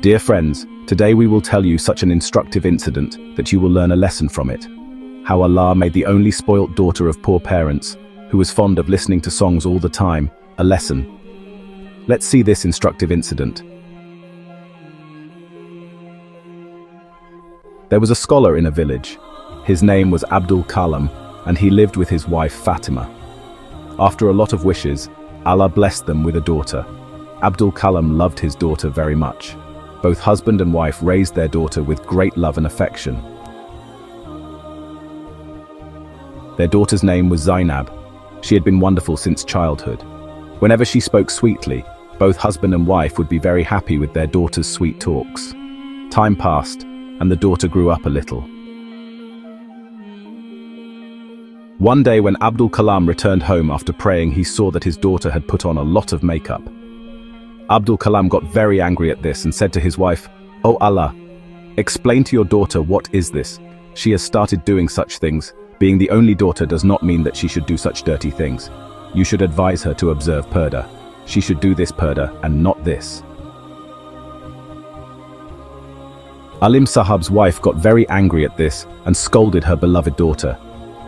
Dear friends, today we will tell you such an instructive incident that you will learn a lesson from it. How Allah made the only spoilt daughter of poor parents, who was fond of listening to songs all the time, a lesson. Let's see this instructive incident. There was a scholar in a village. His name was Abdul Kalam, and he lived with his wife Fatima. After a lot of wishes, Allah blessed them with a daughter. Abdul Kalam loved his daughter very much. Both husband and wife raised their daughter with great love and affection. Their daughter's name was Zainab. She had been wonderful since childhood. Whenever she spoke sweetly, both husband and wife would be very happy with their daughter's sweet talks. Time passed, and the daughter grew up a little. One day when Abdul Kalam returned home after praying, he saw that his daughter had put on a lot of makeup. Abdul Kalam got very angry at this and said to his wife, "Oh Allah, explain to your daughter what is this? She has started doing such things. Being the only daughter does not mean that she should do such dirty things. You should advise her to observe purdah. She should do this purdah and not this." Alim Sahab's wife got very angry at this and scolded her beloved daughter.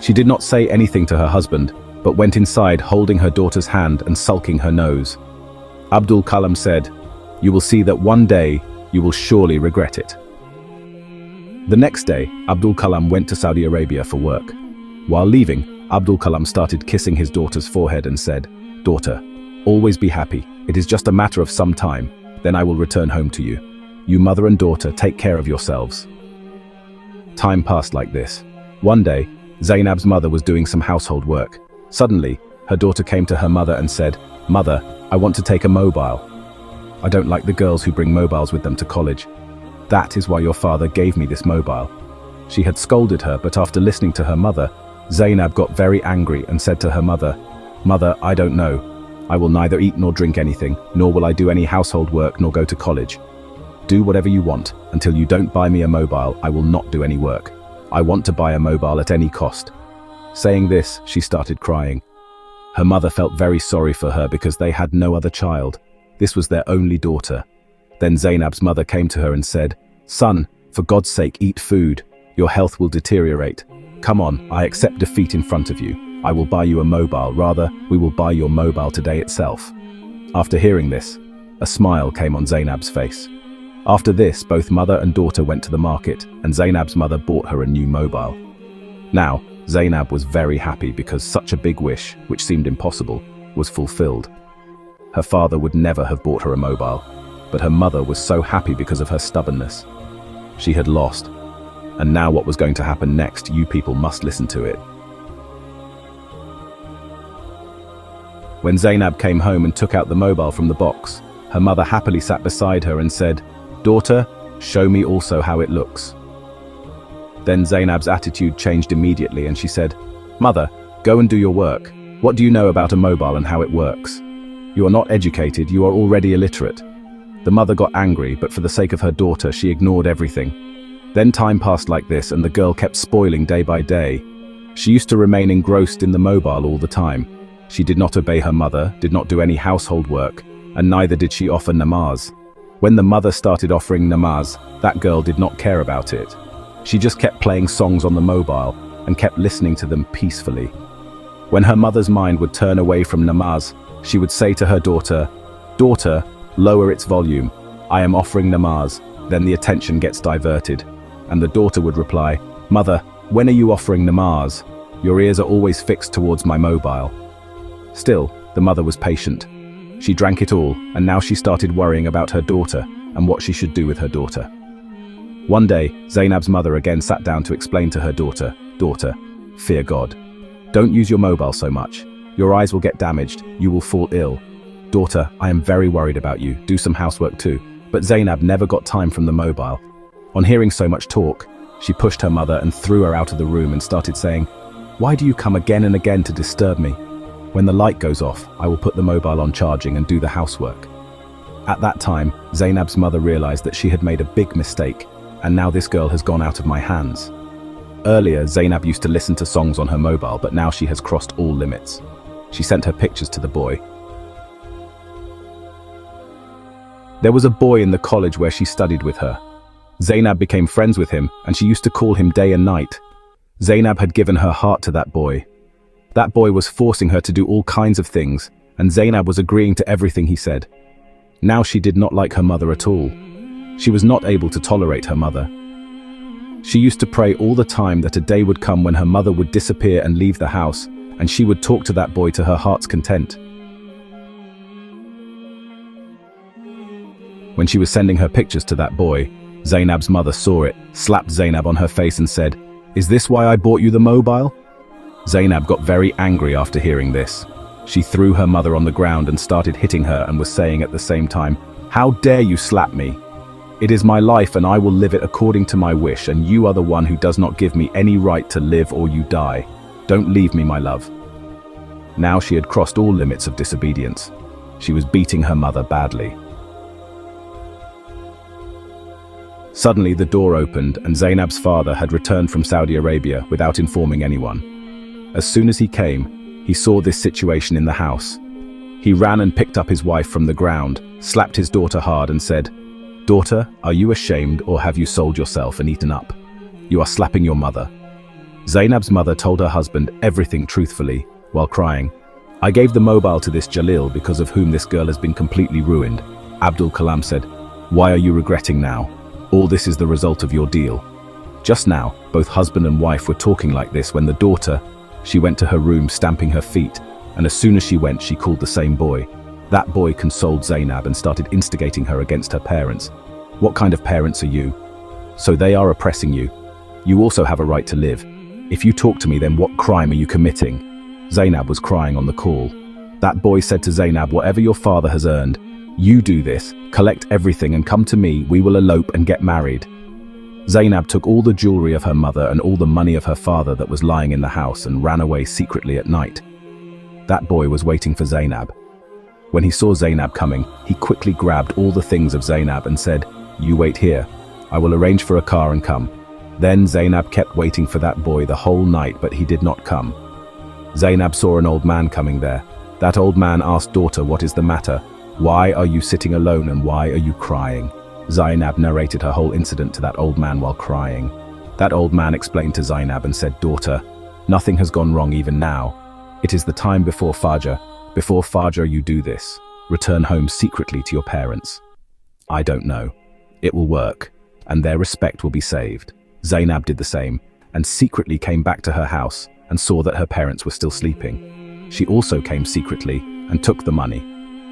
She did not say anything to her husband, but went inside holding her daughter's hand and sulking her nose. Abdul Kalam said, "You will see that one day you will surely regret it." The next day, Abdul Kalam went to Saudi Arabia for work. While leaving, Abdul Kalam started kissing his daughter's forehead and said, "Daughter, always be happy. It is just a matter of some time. Then I will return home to you. You mother and daughter, take care of yourselves." Time passed like this. One day, Zainab's mother was doing some household work. Suddenly, her daughter came to her mother and said, "Mother, I want to take a mobile. I don't like the girls who bring mobiles with them to college. That is why your father gave me this mobile." She had scolded her, but after listening to her mother, Zainab got very angry and said to her mother, "Mother, I don't know. I will neither eat nor drink anything, nor will I do any household work nor go to college. Do whatever you want. Until you don't buy me a mobile, I will not do any work. I want to buy a mobile at any cost." Saying this, she started crying. Her mother felt very sorry for her because they had no other child. This was their only daughter. Then Zainab's mother came to her and said, "Son, for God's sake, eat food. Your health will deteriorate. Come on, I accept defeat in front of you. I will buy you a mobile. Rather, we will buy your mobile today itself." After hearing this, a smile came on Zainab's face. After this, both mother and daughter went to the market, and Zainab's mother bought her a new mobile. Now, Zainab was very happy because such a big wish, which seemed impossible, was fulfilled. Her father would never have bought her a mobile, but her mother was so happy because of her stubbornness. She had lost, and now what was going to happen next, you people must listen to it. When Zainab came home and took out the mobile from the box, her mother happily sat beside her and said, "Daughter, show me also how it looks." Then Zainab's attitude changed immediately and she said, "Mother, go and do your work. What do you know about a mobile and how it works? You are not educated, you are already illiterate." The mother got angry, but for the sake of her daughter, she ignored everything. Then time passed like this and the girl kept spoiling day by day. She used to remain engrossed in the mobile all the time. She did not obey her mother, did not do any household work, and neither did she offer namaz. When the mother started offering namaz, that girl did not care about it. She just kept playing songs on the mobile and kept listening to them peacefully. When her mother's mind would turn away from namaz, she would say to her daughter, "Daughter, lower its volume. I am offering namaz." Then the attention gets diverted, and the daughter would reply, "Mother, when are you offering namaz? Your ears are always fixed towards my mobile." Still, the mother was patient. She drank it all, and now she started worrying about her daughter and what she should do with her daughter. One day, Zainab's mother again sat down to explain to her daughter, "Daughter, fear God. Don't use your mobile so much. Your eyes will get damaged, you will fall ill. Daughter, I am very worried about you, do some housework too." But Zainab never got time from the mobile. On hearing so much talk, she pushed her mother and threw her out of the room and started saying, "Why do you come again and again to disturb me? When the light goes off, I will put the mobile on charging and do the housework." At that time, Zainab's mother realized that she had made a big mistake, and now this girl has gone out of my hands. Earlier, Zainab used to listen to songs on her mobile, but now she has crossed all limits. She sent her pictures to the boy. There was a boy in the college where she studied with her. Zainab became friends with him, and she used to call him day and night. Zainab had given her heart to that boy. That boy was forcing her to do all kinds of things, and Zainab was agreeing to everything he said. Now she did not like her mother at all. She was not able to tolerate her mother. She used to pray all the time that a day would come when her mother would disappear and leave the house, and she would talk to that boy to her heart's content. When she was sending her pictures to that boy, Zainab's mother saw it, slapped Zainab on her face and said, "Is this why I bought you the mobile?" Zainab got very angry after hearing this. She threw her mother on the ground and started hitting her and was saying at the same time, "How dare you slap me? It is my life and I will live it according to my wish, and you are the one who does not give me any right to live or you die. Don't leave me, my love." Now she had crossed all limits of disobedience. She was beating her mother badly. Suddenly the door opened and Zainab's father had returned from Saudi Arabia without informing anyone. As soon as he came, he saw this situation in the house. He ran and picked up his wife from the ground, slapped his daughter hard and said, "Daughter, are you ashamed or have you sold yourself and eaten up? You are slapping your mother." Zainab's mother told her husband everything truthfully, while crying. "I gave the mobile to this Jalil because of whom this girl has been completely ruined." Abdul Kalam said, "Why are you regretting now? All this is the result of your deal." Just now, both husband and wife were talking like this when the daughter, she went to her room stamping her feet, and as soon as she went, she called the same boy. That boy consoled Zainab and started instigating her against her parents. "What kind of parents are you? So they are oppressing you. You also have a right to live. If you talk to me, then what crime are you committing?" Zainab was crying on the call. That boy said to Zainab, "Whatever your father has earned, you do this, collect everything and come to me, we will elope and get married." Zainab took all the jewelry of her mother and all the money of her father that was lying in the house and ran away secretly at night. That boy was waiting for Zainab. When he saw Zainab coming, he quickly grabbed all the things of Zainab and said, "You wait here. I will arrange for a car and come." Then Zainab kept waiting for that boy the whole night, but he did not come. Zainab saw an old man coming there. That old man asked, "Daughter, what is the matter? Why are you sitting alone and why are you crying?" Zainab narrated her whole incident to that old man while crying. That old man explained to Zainab and said, "Daughter, nothing has gone wrong even now. It is the time before Fajr. Before Fajr you do this. Return home secretly to your parents. I don't know. It will work, and their respect will be saved." Zainab did the same, and secretly came back to her house and saw that her parents were still sleeping. She also came secretly and took the money.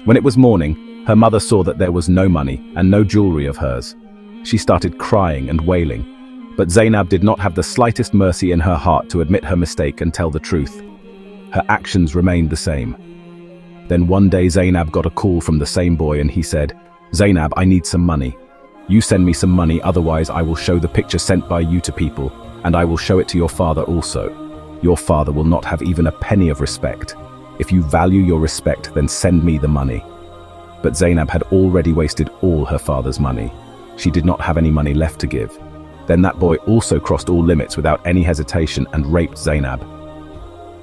When it was morning, her mother saw that there was no money and no jewelry of hers. She started crying and wailing, but Zainab did not have the slightest mercy in her heart to admit her mistake and tell the truth. Her actions remained the same. Then one day Zainab got a call from the same boy and he said, "Zainab, I need some money. You send me some money, otherwise I will show the picture sent by you to people, and I will show it to your father also. Your father will not have even a penny of respect. If you value your respect, then send me the money." But Zainab had already wasted all her father's money. She did not have any money left to give. Then that boy also crossed all limits without any hesitation and raped Zainab.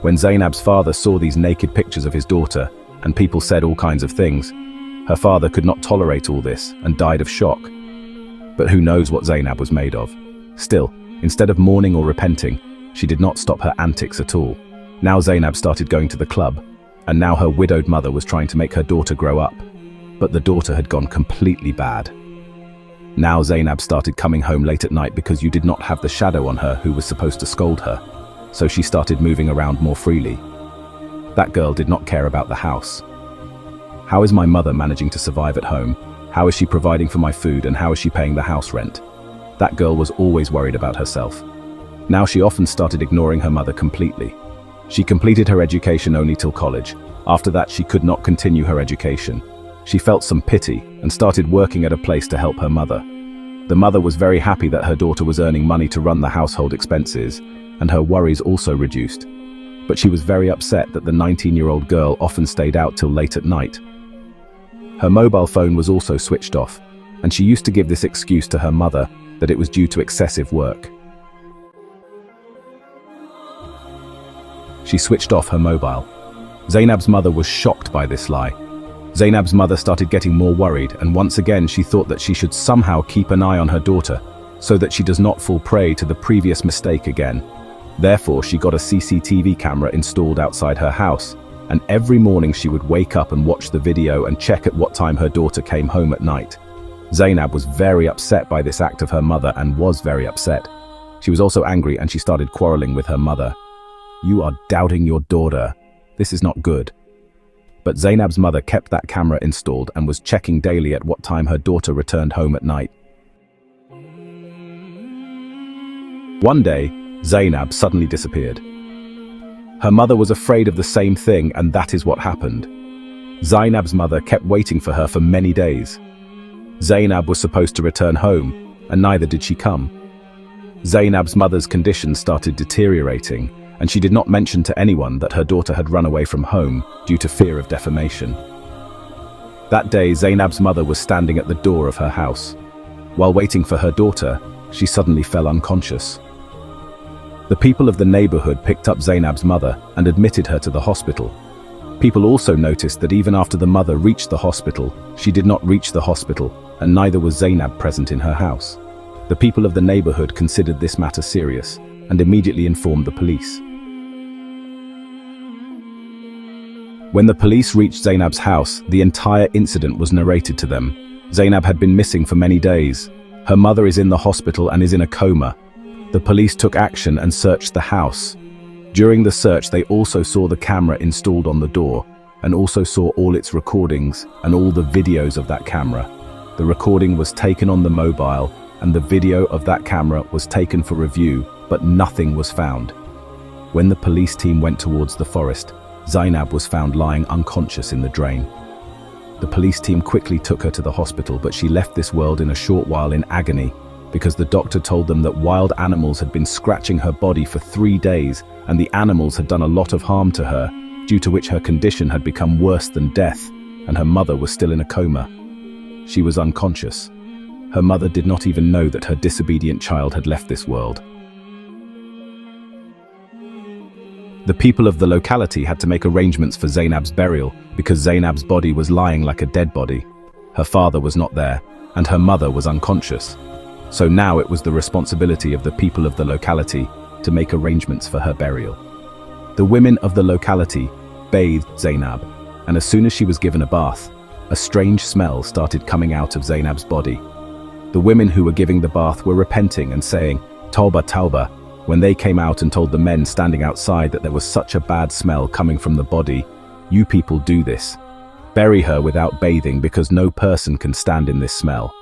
When Zainab's father saw these naked pictures of his daughter, and people said all kinds of things, her father could not tolerate all this and died of shock. But who knows what Zainab was made of? Still, instead of mourning or repenting, she did not stop her antics at all. Now Zainab started going to the club, and now her widowed mother was trying to make her daughter grow up. But the daughter had gone completely bad. Now Zainab started coming home late at night because you did not have the shadow on her who was supposed to scold her, so she started moving around more freely. That girl did not care about the house. How is my mother managing to survive at home? How is she providing for my food and how is she paying the house rent? That girl was always worried about herself. Now she often started ignoring her mother completely. She completed her education only till college. After that she could not continue her education. She felt some pity and started working at a place to help her mother. The mother was very happy that her daughter was earning money to run the household expenses, and her worries also reduced. But she was very upset that the 19-year-old girl often stayed out till late at night. Her mobile phone was also switched off, and she used to give this excuse to her mother that it was due to excessive work. She switched off her mobile. Zainab's mother was shocked by this lie. Zainab's mother started getting more worried, and once again she thought that she should somehow keep an eye on her daughter so that she does not fall prey to the previous mistake again. Therefore, she got a CCTV camera installed outside her house, and every morning she would wake up and watch the video and check at what time her daughter came home at night. Zainab was very upset by this act of her mother and was very upset. She was also angry and she started quarreling with her mother. "You are doubting your daughter. This is not good." But Zainab's mother kept that camera installed and was checking daily at what time her daughter returned home at night. One day, Zainab suddenly disappeared. Her mother was afraid of the same thing, and that is what happened. Zainab's mother kept waiting for her for many days. Zainab was supposed to return home, and neither did she come. Zainab's mother's condition started deteriorating, and she did not mention to anyone that her daughter had run away from home due to fear of defamation. That day, Zainab's mother was standing at the door of her house. While waiting for her daughter, she suddenly fell unconscious. The people of the neighborhood picked up Zainab's mother and admitted her to the hospital. People also noticed that even after the mother reached the hospital, she did not reach the hospital, and neither was Zainab present in her house. The people of the neighborhood considered this matter serious and immediately informed the police. When the police reached Zainab's house, the entire incident was narrated to them. Zainab had been missing for many days. Her mother is in the hospital and is in a coma. The police took action and searched the house. During the search, they also saw the camera installed on the door and also saw all its recordings and all the videos of that camera. The recording was taken on the mobile and the video of that camera was taken for review, but nothing was found. When the police team went towards the forest, Zainab was found lying unconscious in the drain. The police team quickly took her to the hospital, but she left this world in a short while in agony because the doctor told them that wild animals had been scratching her body for 3 days and the animals had done a lot of harm to her, due to which her condition had become worse than death, and her mother was still in a coma. She was unconscious. Her mother did not even know that her disobedient child had left this world. The people of the locality had to make arrangements for Zainab's burial because Zainab's body was lying like a dead body. Her father was not there, and her mother was unconscious. So now it was the responsibility of the people of the locality to make arrangements for her burial. The women of the locality bathed Zainab, and as soon as she was given a bath, a strange smell started coming out of Zainab's body. The women who were giving the bath were repenting and saying, "Tauba, Tauba," when they came out and told the men standing outside that there was such a bad smell coming from the body. "You people do this. Bury her without bathing because no person can stand in this smell."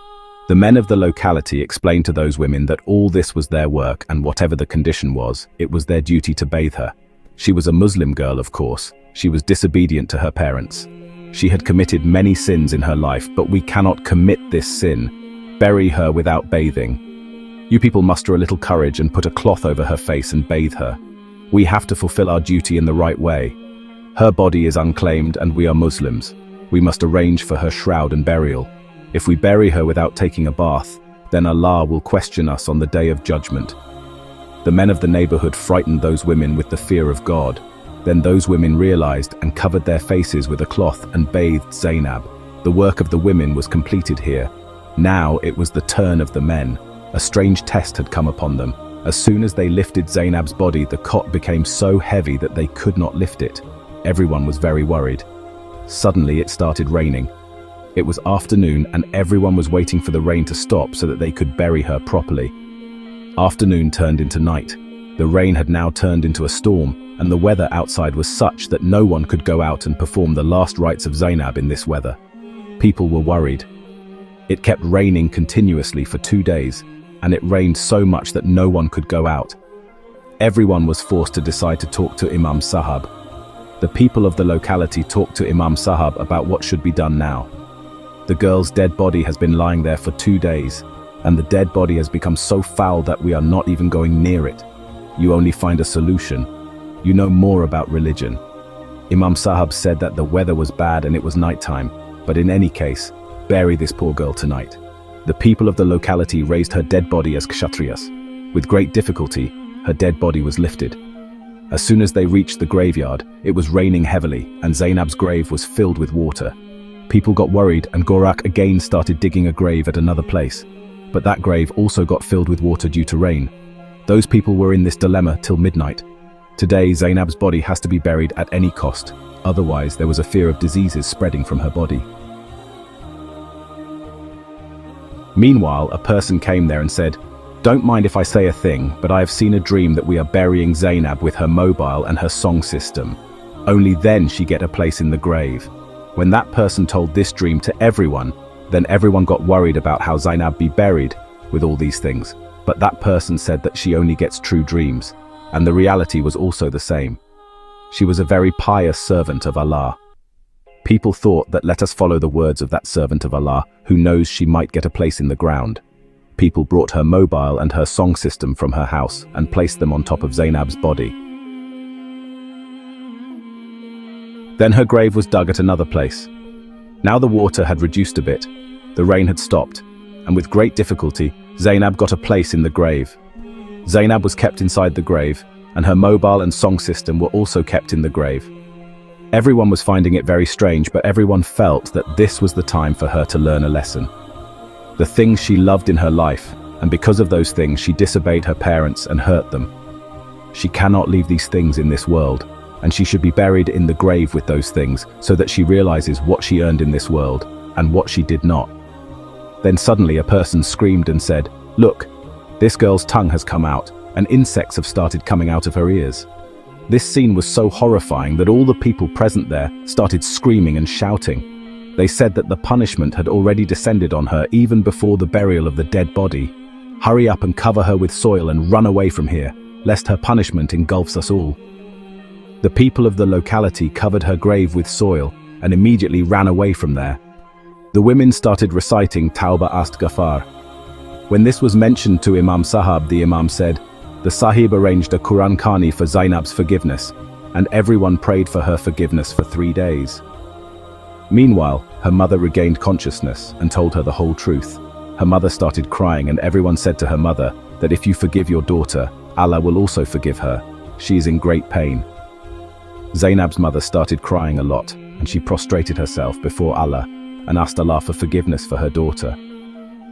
The men of the locality explained to those women that all this was their work, and whatever the condition was, it was their duty to bathe her. She was a Muslim girl, of course. She was disobedient to her parents. She had committed many sins in her life, but we cannot commit this sin. Bury her without bathing. You people muster a little courage and put a cloth over her face and bathe her. We have to fulfill our duty in the right way. Her body is unclaimed and we are Muslims. We must arrange for her shroud and burial. If we bury her without taking a bath, then Allah will question us on the day of judgment. The men of the neighborhood frightened those women with the fear of God. Then those women realized and covered their faces with a cloth and bathed Zainab. The work of the women was completed here. Now it was the turn of the men. A strange test had come upon them. As soon as they lifted Zainab's body, the cot became so heavy that they could not lift it. Everyone was very worried. Suddenly it started raining. It was afternoon and everyone was waiting for the rain to stop so that they could bury her properly. Afternoon turned into night. The rain had now turned into a storm, and the weather outside was such that no one could go out and perform the last rites of Zainab in this weather. People were worried. It kept raining continuously for 2 days, and it rained so much that no one could go out. Everyone was forced to decide to talk to Imam Sahab. The people of the locality talked to Imam Sahab about what should be done now. The girl's dead body has been lying there for 2 days, and the dead body has become so foul that we are not even going near it. You only find a solution. You know more about religion. Imam Sahab said that the weather was bad and it was nighttime, but in any case, bury this poor girl tonight. The people of the locality raised her dead body as kshatriyas. With great difficulty, her dead body was lifted. As soon as they reached the graveyard, it was raining heavily and Zainab's grave was filled with water. People got worried and Gorak again started digging a grave at another place. But that grave also got filled with water due to rain. Those people were in this dilemma till midnight. Today, Zainab's body has to be buried at any cost. Otherwise, there was a fear of diseases spreading from her body. Meanwhile, a person came there and said, "Don't mind if I say a thing, but I have seen a dream that we are burying Zainab with her mobile and her song system. Only then she get a place in the grave." When that person told this dream to everyone, then everyone got worried about how Zainab be buried with all these things. But that person said that she only gets true dreams, and the reality was also the same. She was a very pious servant of Allah. People thought that let us follow the words of that servant of Allah who knows she might get a place in the ground. People brought her mobile and her song system from her house and placed them on top of Zainab's body. Then her grave was dug at another place. Now the water had reduced a bit, the rain had stopped, and with great difficulty, Zainab got a place in the grave. Zainab was kept inside the grave, and her mobile and song system were also kept in the grave. Everyone was finding it very strange, but everyone felt that this was the time for her to learn a lesson. The things she loved in her life, and because of those things she disobeyed her parents and hurt them. She cannot leave these things in this world, and she should be buried in the grave with those things so that she realizes what she earned in this world and what she did not. Then suddenly a person screamed and said, "Look, this girl's tongue has come out, and insects have started coming out of her ears." This scene was so horrifying that all the people present there started screaming and shouting. They said that the punishment had already descended on her even before the burial of the dead body. "Hurry up and cover her with soil and run away from here, lest her punishment engulfs us all." The people of the locality covered her grave with soil and immediately ran away from there. The women started reciting Tawbah Astaghfar. When this was mentioned to Imam Sahab, the Imam said, "The Sahib arranged a Quran Khani for Zainab's forgiveness, and everyone prayed for her forgiveness for 3 days." Meanwhile, her mother regained consciousness and told her the whole truth. Her mother started crying, and everyone said to her mother that if you forgive your daughter, Allah will also forgive her. She is in great pain. Zainab's mother started crying a lot, and she prostrated herself before Allah and asked Allah for forgiveness for her daughter.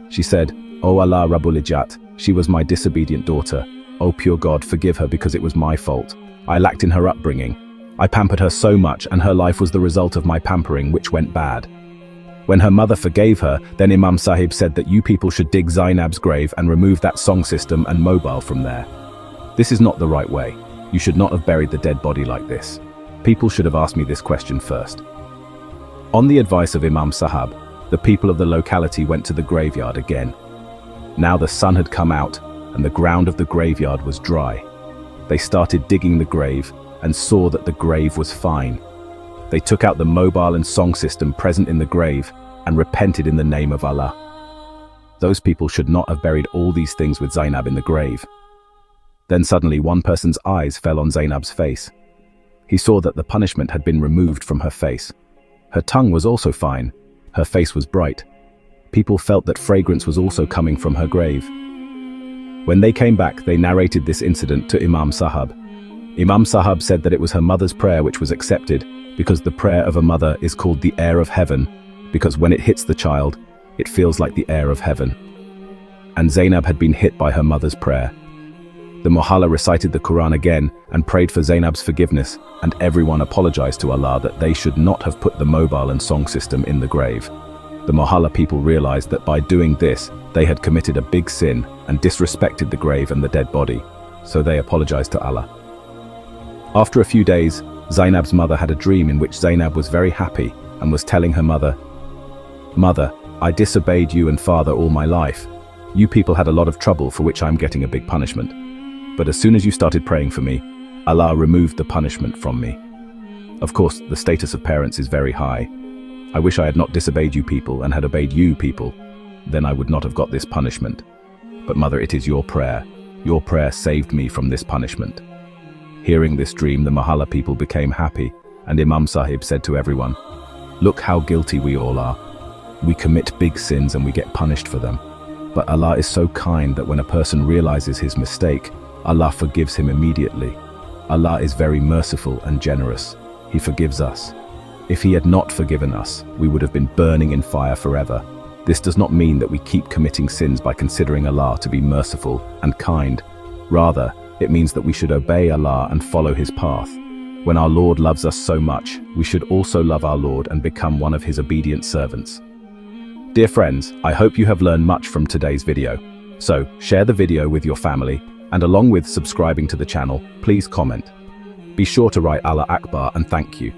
She said, "O Allah Rabbul Ijat, she was my disobedient daughter. O pure God, forgive her because it was my fault. I lacked in her upbringing. I pampered her so much, and her life was the result of my pampering, which went bad." When her mother forgave her, then Imam Sahib said that you people should dig Zainab's grave and remove that song system and mobile from there. This is not the right way. You should not have buried the dead body like this. People should have asked me this question first. On the advice of Imam Sahab, the people of the locality went to the graveyard again. Now the sun had come out, and the ground of the graveyard was dry. They started digging the grave and saw that the grave was fine. They took out the mobile and song system present in the grave and repented in the name of Allah. Those people should not have buried all these things with Zainab in the grave. Then suddenly one person's eyes fell on Zainab's face. He saw that the punishment had been removed from her face. Her tongue was also fine. Her face was bright. People felt that fragrance was also coming from her grave. When they came back, they narrated this incident to Imam Sahab. Imam Sahab said that it was her mother's prayer which was accepted, because the prayer of a mother is called the air of heaven, because when it hits the child, it feels like the air of heaven. And Zainab had been hit by her mother's prayer. The Mohalla recited the Quran again and prayed for Zainab's forgiveness, and everyone apologized to Allah that they should not have put the mobile and song system in the grave. The Mohalla people realized that by doing this, they had committed a big sin and disrespected the grave and the dead body, so they apologized to Allah. After a few days, Zainab's mother had a dream in which Zainab was very happy and was telling her mother, "Mother, I disobeyed you and father all my life. You people had a lot of trouble for which I'm getting a big punishment. But as soon as you started praying for me, Allah removed the punishment from me. Of course, the status of parents is very high. I wish I had not disobeyed you people and had obeyed you people. Then I would not have got this punishment. But mother, it is your prayer. Your prayer saved me from this punishment." Hearing this dream, the Mohalla people became happy, and Imam Sahib said to everyone, "Look how guilty we all are. We commit big sins and we get punished for them. But Allah is so kind that when a person realizes his mistake, Allah forgives him immediately. Allah is very merciful and generous. He forgives us. If he had not forgiven us, we would have been burning in fire forever. This does not mean that we keep committing sins by considering Allah to be merciful and kind. Rather, it means that we should obey Allah and follow His path. When our Lord loves us so much, we should also love our Lord and become one of His obedient servants. Dear friends, I hope you have learned much from today's video. So, share the video with your family, and along with subscribing to the channel, please comment. Be sure to write Allah Akbar and thank you.